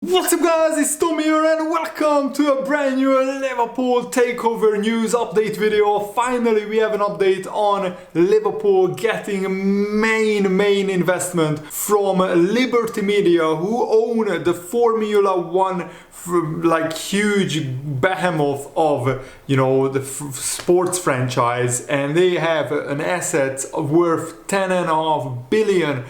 What's up guys, it's Tom here and welcome to a brand new Liverpool Takeover news update video. Finally we have an update on Liverpool getting main investment from Liberty Media, who own the Formula One like huge behemoth of the sports franchise, and they have an asset worth $10.5 billion.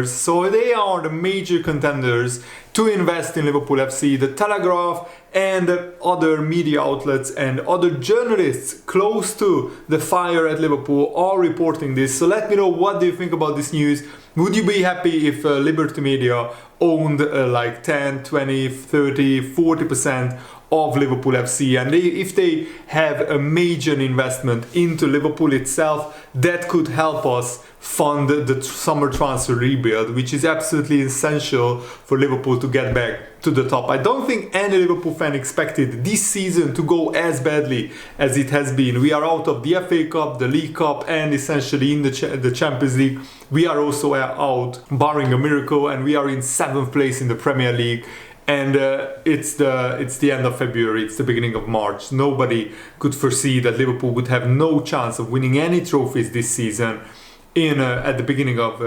So they are the major contenders to invest in Liverpool FC. The Telegraph and other media outlets and other journalists close to the fire at Liverpool are reporting this. So let me know, what do you think about this news? Would you be happy if Liberty Media owned like 10, 20, 30, 40% of Liverpool FC, and if they have a major investment into Liverpool itself, that could help us fund the summer transfer rebuild, which is absolutely essential for Liverpool to get back to the top. I don't think any Liverpool fan expected this season to go as badly as it has been. We are out of the FA Cup, the League Cup, and essentially in the Champions League. We are also out, barring a miracle, and we are in 7th place in the Premier League. And it's the end of February, it's the beginning of March. Nobody could foresee that Liverpool would have no chance of winning any trophies this season at the beginning of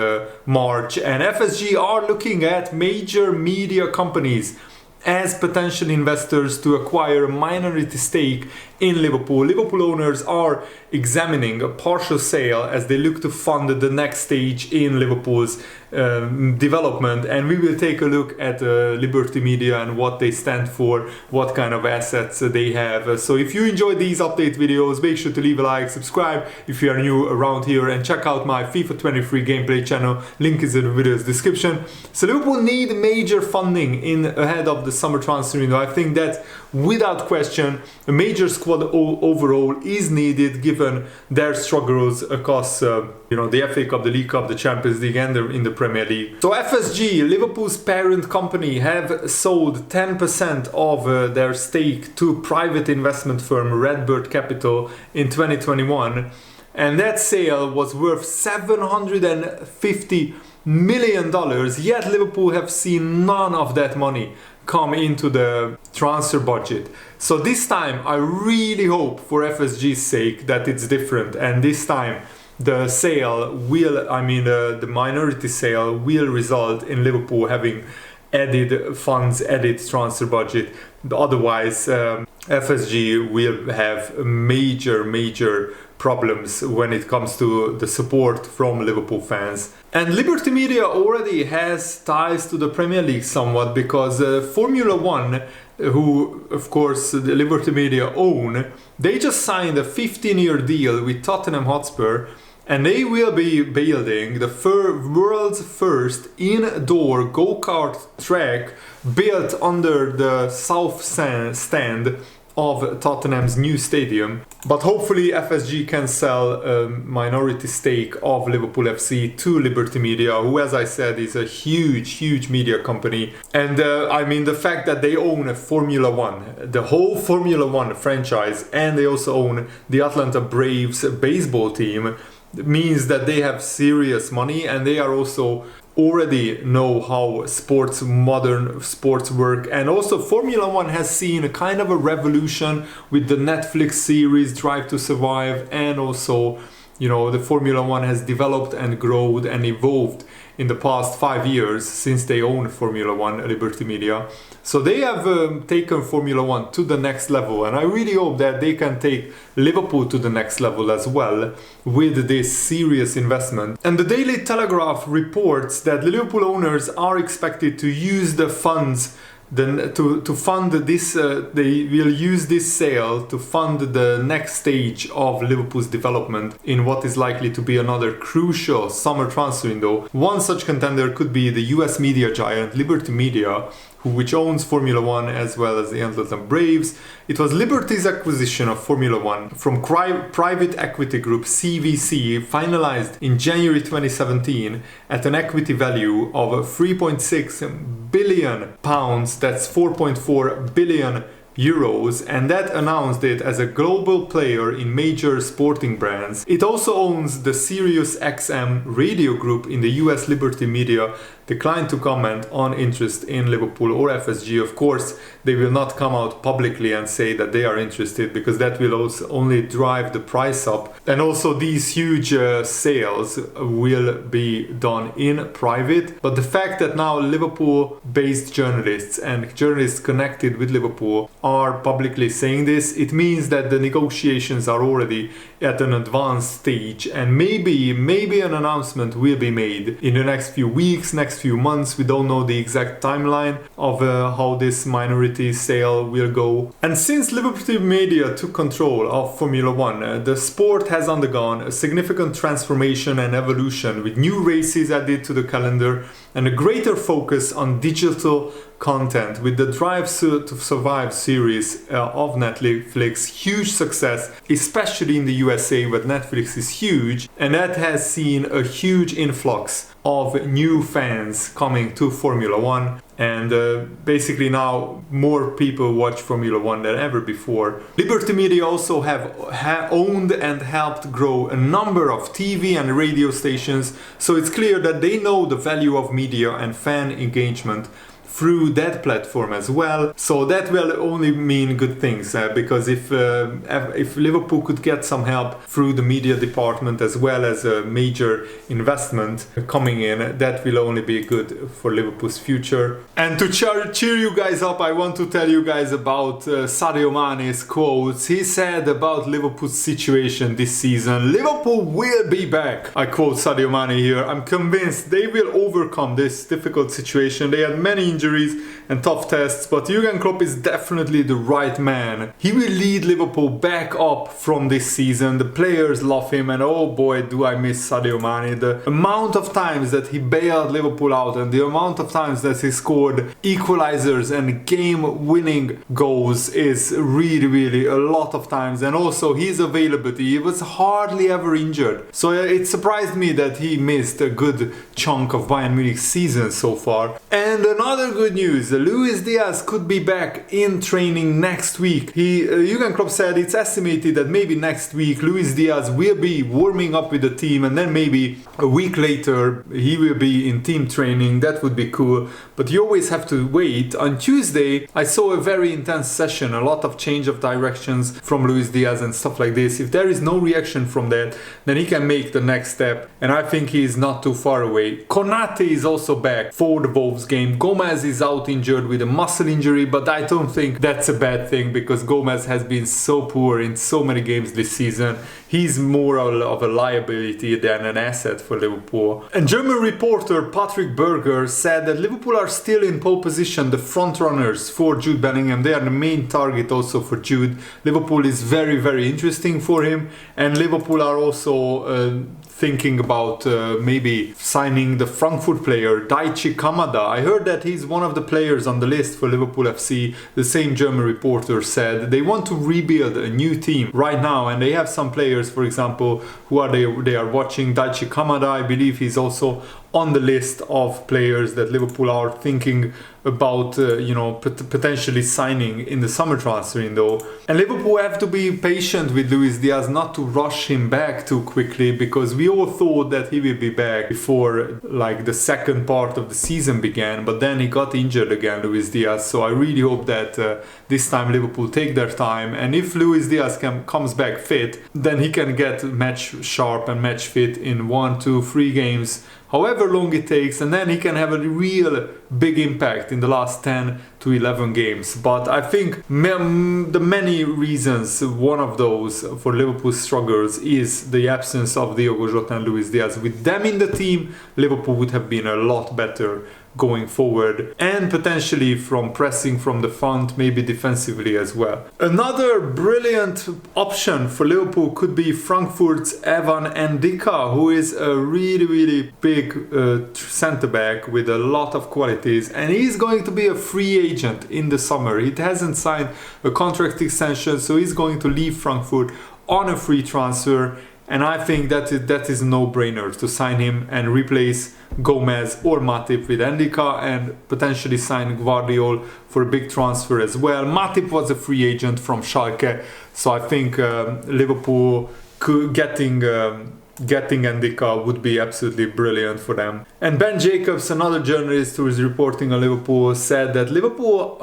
March. And FSG are looking at major media companies as potential investors to acquire a minority stake in Liverpool. Liverpool owners are examining a partial sale as they look to fund the next stage in Liverpool's development, and we will take a look at Liberty Media and what they stand for, what kind of assets they have. So if you enjoy these update videos, make sure to leave a like, subscribe if you are new around here, and check out my FIFA 23 gameplay channel. Link is in the video's description. So Liverpool need major funding ahead of the summer transfer window. I think that without question a major squad overhaul is needed, given their struggles across the FA Cup, the League Cup, the Champions League, and in the Premier League. So FSG, Liverpool's parent company, have sold 10% of their stake to private investment firm Redbird Capital in 2021, and that sale was worth $750 million, yet Liverpool have seen none of that money come into the transfer budget. So this time I really hope, for FSG's sake, that it's different, and this time the sale will, the minority sale will result in Liverpool having added funds, added transfer budget. Otherwise FSG will have major problems when it comes to the support from Liverpool fans. And Liberty Media already has ties to the Premier League somewhat, because Formula One, who of course the Liberty Media own, they just signed a 15-year deal with Tottenham Hotspur, and they will be building the world's first indoor go-kart track built under the south stand of Tottenham's new stadium. But hopefully FSG can sell a minority stake of Liverpool FC to Liberty Media, who, as I said, is a huge media company. And the fact that they own a Formula One, the whole Formula One franchise, and they also own the Atlanta Braves baseball team, means that they have serious money, and they are also already know how modern sports work. And also Formula One has seen a kind of a revolution with the Netflix series Drive to Survive, and also the Formula One has developed and grown and evolved in the past 5 years since they own Formula One, Liberty Media. So they have taken Formula One to the next level, and I really hope that they can take Liverpool to the next level as well with this serious investment. And the Daily Telegraph reports that Liverpool owners are expected to use the funds to fund this. They will use this sale to fund the next stage of Liverpool's development in what is likely to be another crucial summer transfer window. One such contender could be the US media giant Liberty Media, which owns Formula One as well as the Atlanta Braves. It was Liberty's acquisition of Formula One from private equity group CVC, finalized in January 2017 at an equity value of £3.6 billion, that's 4.4 billion euros, and that announced it as a global player in major sporting brands. It also owns the Sirius XM radio group in the US Liberty Media declined to comment on interest in Liverpool or FSG. Of course, they will not come out publicly and say that they are interested, because that will also only drive the price up. And also these huge sales will be done in private. But the fact that now Liverpool-based journalists and journalists connected with Liverpool are publicly saying this, it means that the negotiations are already at an advanced stage, and maybe an announcement will be made in the next few weeks, next few months. We don't know the exact timeline of how this minority sale will go. And since Liverpool Media took control of Formula One, the sport has undergone a significant transformation and evolution, with new races added to the calendar and a greater focus on digital content. With the Drive to Survive series of Netflix, huge success, especially in the USA, where Netflix is huge, and that has seen a huge influx of new fans coming to Formula One. And basically now more people watch Formula One than ever before. Liberty Media also have owned and helped grow a number of TV and radio stations, so it's clear that they know the value of media and fan engagement through that platform as well. So that will only mean good things, because if Liverpool could get some help through the media department as well as a major investment coming in, that will only be good for Liverpool's future. And to cheer you guys up, I want to tell you guys about Sadio Mane's quotes. He said about Liverpool's situation this season, "Liverpool will be back." I quote Sadio Mane here. "I'm convinced they will overcome this difficult situation. They had many injuries and tough tests, but Jurgen Klopp is definitely the right man. He will lead Liverpool back up from this season. The players love him, and oh boy, do I miss Sadio Mane. The amount of times that he bailed Liverpool out and the amount of times that he scored equalizers and game-winning goals is really a lot of times. And also his availability, he was hardly ever injured. So it surprised me that he missed a good chunk of Bayern Munich's season so far. And another good news, Luis Diaz could be back in training next week. Jurgen Klopp said it's estimated that maybe next week Luis Diaz will be warming up with the team, and then maybe a week later he will be in team training. That would be cool, but you always have to wait. On Tuesday I saw a very intense session, a lot of change of directions from Luis Diaz and stuff like this. If there is no reaction from that, then he can make the next step, and I think he is not too far away. Konate is also back for the Wolves game. Gomez is out injured with a muscle injury, but I don't think that's a bad thing, because Gomez has been so poor in so many games this season. He's more of a liability than an asset for Liverpool. And German reporter Patrick Berger said that Liverpool are still in pole position, the front runners for Jude Bellingham. They are the main target also for Jude. Liverpool is very interesting for him, and Liverpool are also thinking about maybe signing the Frankfurt player Daichi Kamada. I heard that he's one of the players on the list for Liverpool FC. The same German reporter said they want to rebuild a new team right now, and they have some players, for example, they are watching. Daichi Kamada, I believe he's also on the list of players that Liverpool are thinking about potentially signing in the summer transfer window. And Liverpool have to be patient with Luis Diaz, not to rush him back too quickly, because we all thought that he will be back before the second part of the season began, but then he got injured again, Luis Diaz. So I really hope that this time Liverpool take their time, and if Luis Diaz comes back fit, then he can get match sharp and match fit in 1, 2, 3 games, however long it takes, and then he can have a real big impact in the last 10 to 11 games. But I think the many reasons, one of those for Liverpool's struggles is the absence of Diogo Jota and Luis Diaz. With them in the team, Liverpool would have been a lot better going forward, and potentially from pressing from the front, maybe defensively as well. Another brilliant option for Liverpool could be Frankfurt's Evan Ndika, who is a really big centre-back with a lot of qualities, and he's going to be a free agent in the summer. He hasn't signed a contract extension, so he's going to leave Frankfurt on a free transfer. And I think that is a no-brainer to sign him and replace Gomez or Matip with Ndika, and potentially sign Guardiola for a big transfer as well. Matip was a free agent from Schalke, so I think Liverpool getting getting Ndika would be absolutely brilliant for them. And Ben Jacobs, another journalist who is reporting on Liverpool, said that Liverpool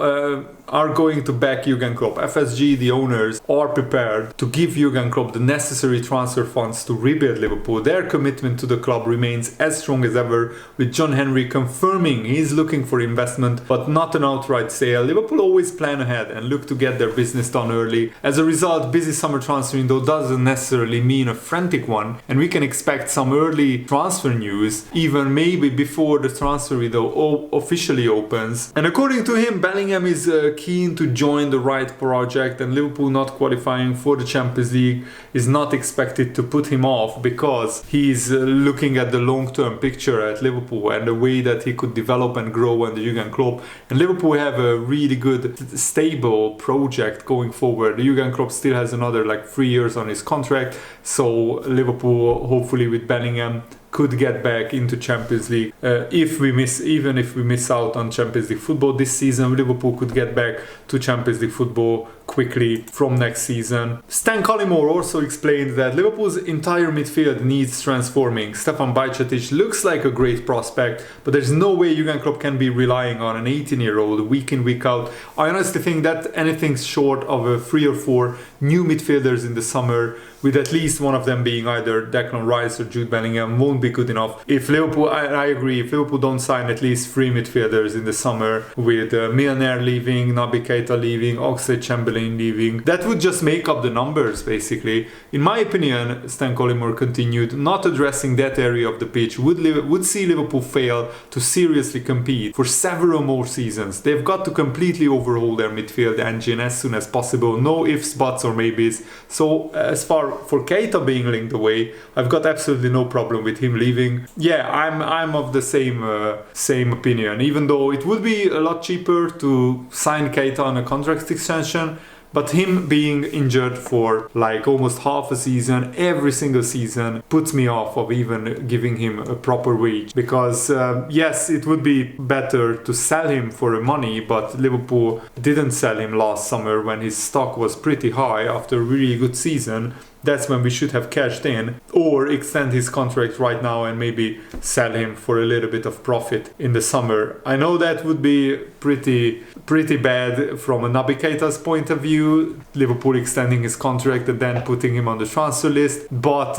are going to back Jurgen Klopp. FSG, the owners, are prepared to give Jurgen Klopp the necessary transfer funds to rebuild Liverpool. Their commitment to the club remains as strong as ever, with John Henry confirming he's looking for investment but not an outright sale. Liverpool always plan ahead and look to get their business done early. As a result, busy summer transfer window doesn't necessarily mean a frantic one, and we can expect some early transfer news, even maybe before the transfer window officially opens. And according to him, Bellingham is keen to join the right project, and Liverpool not qualifying for the Champions League is not expected to put him off, because he's looking at the long-term picture at Liverpool and the way that he could develop and grow under Jurgen Klopp. And Liverpool have a really good, stable project going forward. Jurgen Klopp still has another 3 years on his contract, so Liverpool, hopefully with Bellingham, could get back into Champions League. Even if we miss out on Champions League football this season, Liverpool could get back to Champions League football quickly from next season. Stan Collymore also explained that Liverpool's entire midfield needs transforming. Stefan Bajcetic looks like a great prospect, but there's no way Jurgen Klopp can be relying on an 18-year-old week in, week out. I honestly think that anything short of a 3 or 4 new midfielders in the summer, with at least one of them being either Declan Rice or Jude Bellingham, won't be good enough. If Liverpool, I agree, if Liverpool don't sign at least 3 midfielders in the summer, with Milner leaving, Naby Keita leaving, Oxlade-Chamberlain leaving, that would just make up the numbers, basically. In my opinion, Stan Collymore continued, not addressing that area of the pitch would see Liverpool fail to seriously compete for several more seasons. They've got to completely overhaul their midfield engine as soon as possible. No ifs, buts or maybes. So as far for Keita being linked away, I've got absolutely no problem with him leaving. Yeah, I'm of the same opinion, even though it would be a lot cheaper to sign Keita on a contract extension. But him being injured for almost half a season, every single season, puts me off of even giving him a proper wage. Because yes, it would be better to sell him for money, but Liverpool didn't sell him last summer when his stock was pretty high after a really good season. That's when we should have cashed in, or extend his contract right now and maybe sell him for a little bit of profit in the summer. I know that would be pretty bad from a Naby Keita's point of view, Liverpool extending his contract and then putting him on the transfer list, but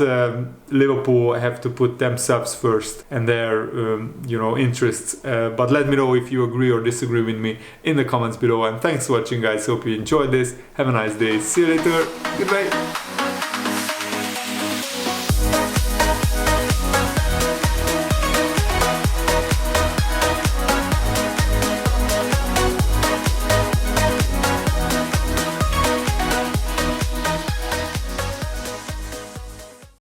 Liverpool have to put themselves first and their interests. But let me know if you agree or disagree with me in the comments below, and thanks for watching, guys. Hope you enjoyed this. Have a nice day. See you later. Goodbye.